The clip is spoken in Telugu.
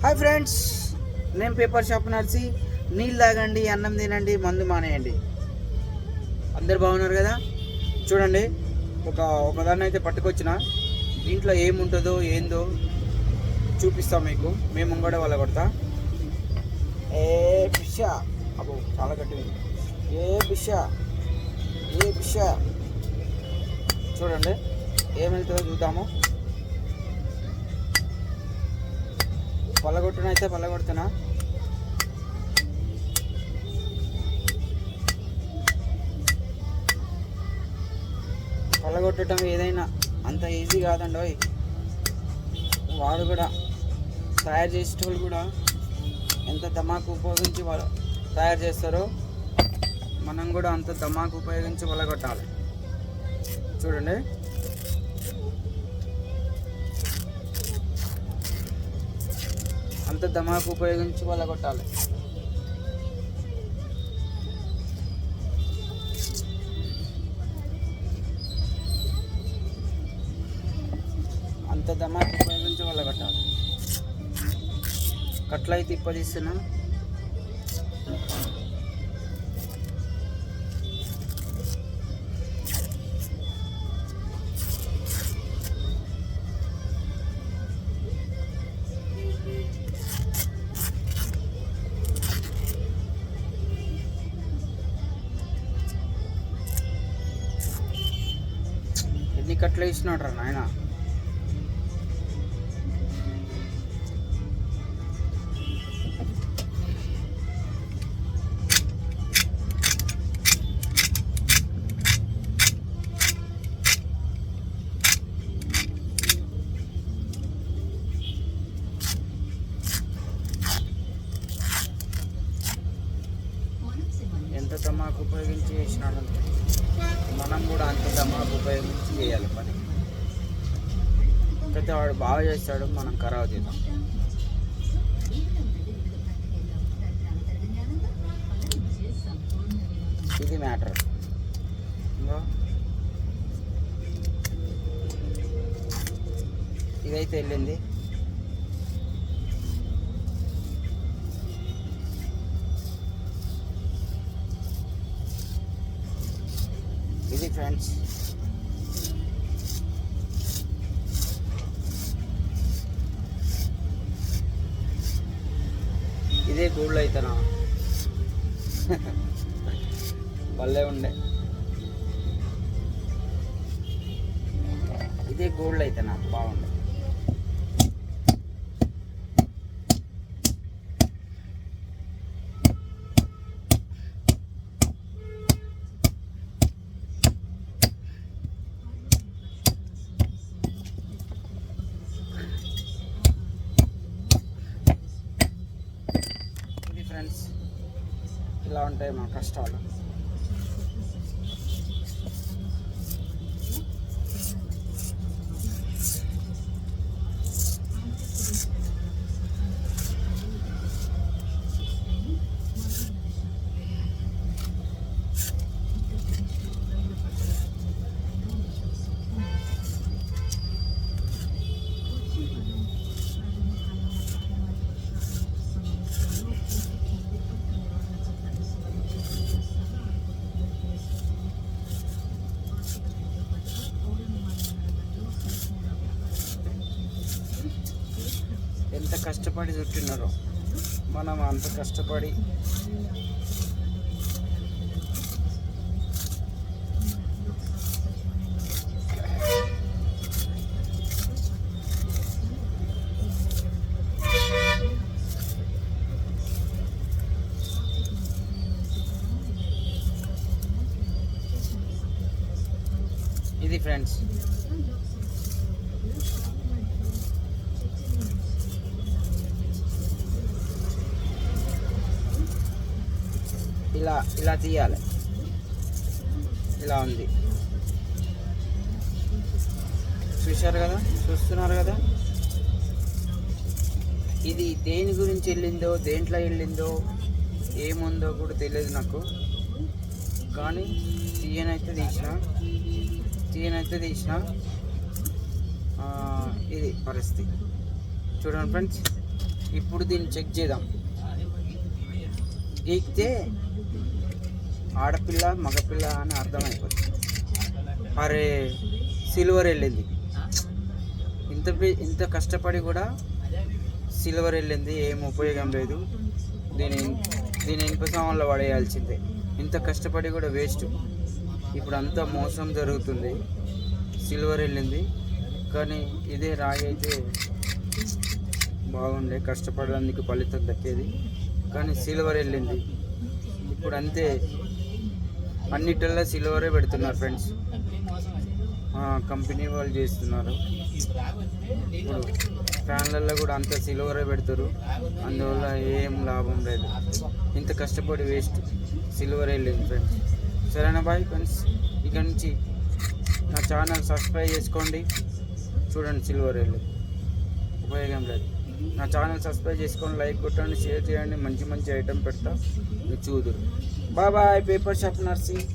హాయ్ ఫ్రెండ్స్, నేను పేపర్ షాప్ నడిచి నీళ్ళు తాగండి, అన్నం తినండి, మందు మానేయండి. అందరు బాగున్నారు కదా? చూడండి, ఒకదాన్ని అయితే పట్టుకొచ్చిన. దీంట్లో ఏముంటుందో ఏందో చూపిస్తాం మీకు. మేము కూడా వాళ్ళ కొడతా. ఏ బిషా అబ్బో, చాలా గట్టిగా. ఏ బిషా చూడండి, ఏమవుతుందో చూద్దాము. పల్లగొట్టునైతే పల్లగొడుతున్నా. పల్లగొట్టడం ఏదైనా అంత ఈజీ కాదండి. వాడు కూడా తయారు చేసేటోళ్ళు కూడా ఎంత దమాకు ఉపయోగించి వాళ్ళు తయారు చేస్తారో మనం కూడా అంత దమాకు ఉపయోగించి పల్లగొట్టాలి. చూడండి, అంత దమాకు ఉపయోగించి పల్లగొట్టాలి. అంత దమాకు ఉపయోగించి పల్లగొట్టాలి. కట్లయితే ఇప్పదీస్తున్నా. ఎన్ని కట్లు వేసినాడు రా నాయన. ఎంత దమాకు ఉపయోగించి చేసినాడంటే మనం కూడా అంత దమాకు ఉపయోగించి చేయాలి పని. అయితే వాడు బాగా చేస్తాడు, మనం ఖరాబ్ చేద్దాం. ఇది మ్యాటర్. ఇదైతే వెళ్ళింది. ఇది ఫ్రెండ్స్, ఇదే గోల్డ్ అయితేనా భలే ఉండే. ఇదే గోల్డ్ అయితేనా బాగుండే. ఫ్రెండ్స్, ఇలా ఉంటాయి మా కష్టాలు. ఎంత కష్టపడి చుట్టినారో మనం అంత కష్టపడి ఇది ఫ్రెండ్స్. ఇలా తీయాలి. ఇలా ఉంది, చూస్తున్నారు కదా. ఇది దేని గురించి వెళ్ళిందో, దేంట్లో వెళ్ళిందో, ఏముందో కూడా తెలియదు నాకు. కానీ తీయనైతే తీసిన ఇది పరిస్థితి. చూడండి ఫ్రెండ్స్, ఇప్పుడు దీన్ని చెక్ చేద్దాం. గీకితే ఆడపిల్ల మగపిల్ల అని అర్థమైపోతుంది. అరే సిల్వర్ వెళ్ళింది, ఇంత కష్టపడి కూడా సిల్వర్ వెళ్ళింది, ఏం ఉపయోగం లేదు. దీని ఇనుప సామాన్లో పడేయాల్సిందే. ఇంత కష్టపడి కూడా వేస్ట్. ఇప్పుడు అంతా మోసం జరుగుతుంది. సిల్వర్ వెళ్ళింది, కానీ ఇదే రాగి అయితే బాగుండే, కష్టపడడానికి ఫలితం దక్కేది. కానీ సిల్వర్ వెళ్ళింది. ఇప్పుడు అంతే, అన్నిటిల్లో సిల్వరే పెడుతున్నారు ఫ్రెండ్స్. కంపెనీ వాళ్ళు చేస్తున్నారు. ఇప్పుడు ఫ్యాన్లలో కూడా అంత సిల్వరే పెడతారు, అందువల్ల ఏం లాభం లేదు. ఇంత కష్టపడి వేస్ట్, సిల్వర్ వెళ్ళింది ఫ్రెండ్స్. సరేనా బాయ్ ఫ్రెండ్స్, ఇక నుంచి నా ఛానల్ సబ్స్క్రైబ్ చేసుకోండి. చూడండి సిల్వర్ వెళ్ళింది, ఉపయోగం లేదు. నా ఛానల్ సబ్స్క్రైబ్ చేసుకొని లైక్ కొట్టండి, షేర్ చేయండి. మంచి మంచి ఐటెం పెడతా, మీరు చూదురు. Bye bye. Paper shop nursing.